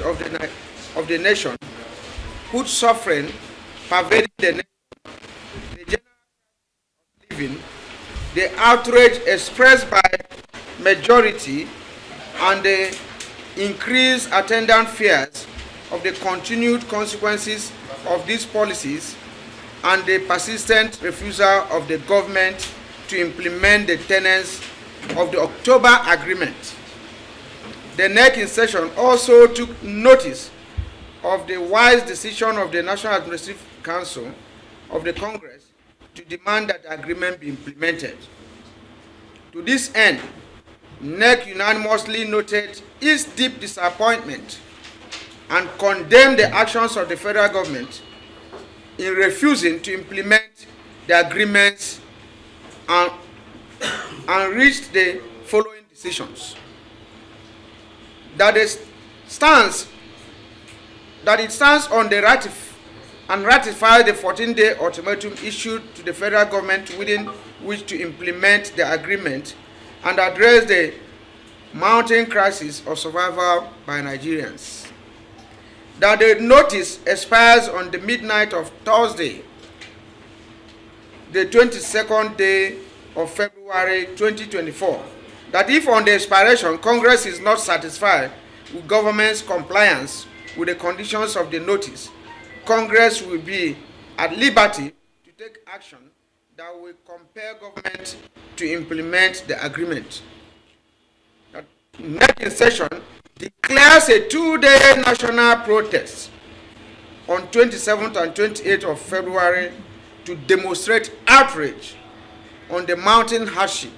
of the nation, whose suffering pervading the nation, the general living, the outrage expressed by majority, and the increased attendant fears of the continued consequences of these policies and the persistent refusal of the government to implement the tenets of the October Agreement. The NEC in session also took notice of the wise decision of the National Administrative Council of the Congress to demand that the agreement be implemented. To this end, NEC unanimously noted its deep disappointment and condemned the actions of the federal government in refusing to implement the agreements and reached the following decisions. That it stands on the ratify the 14-day ultimatum issued to the federal government within which to implement the agreement and address the mounting crisis of survival by Nigerians. That the notice expires on the midnight of Thursday, the 22nd day of February 2024. That if on the expiration Congress is not satisfied with government's compliance with the conditions of the notice, Congress will be at liberty to take action that will compel government to implement the agreement. That NEC in session declares a 2-day national protest on 27th and 28th of February to demonstrate outrage on the mounting hardship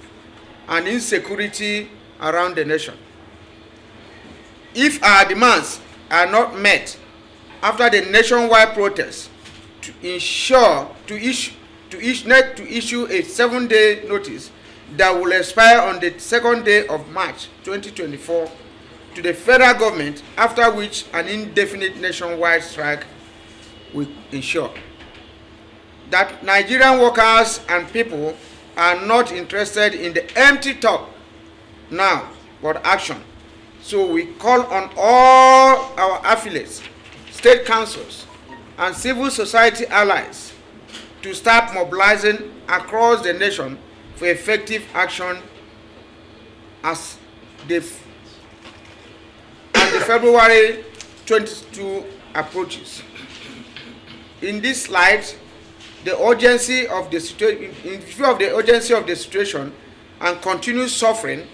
and insecurity around the nation. If our demands are not met after the nationwide protest, to issue a 7-day notice that will expire on the 2nd day of March 2024 to the federal government, after which an indefinite nationwide strike will ensure. That Nigerian workers and people are not interested in the empty talk now, but action. So we call on all our affiliates, state councils, and civil society allies to start mobilizing across the nation for effective action as the February 22 approaches. In this slide, the urgency of the situation, in view of the urgency of the situation and continued suffering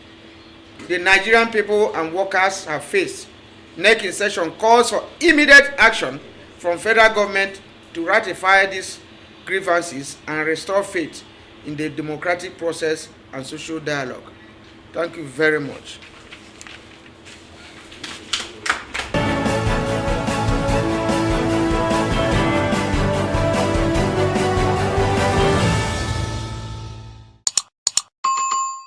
the Nigerian people and workers have faced, NEC in session calls for immediate action from federal government to ratify these grievances and restore faith in the democratic process and social dialogue. Thank you very much.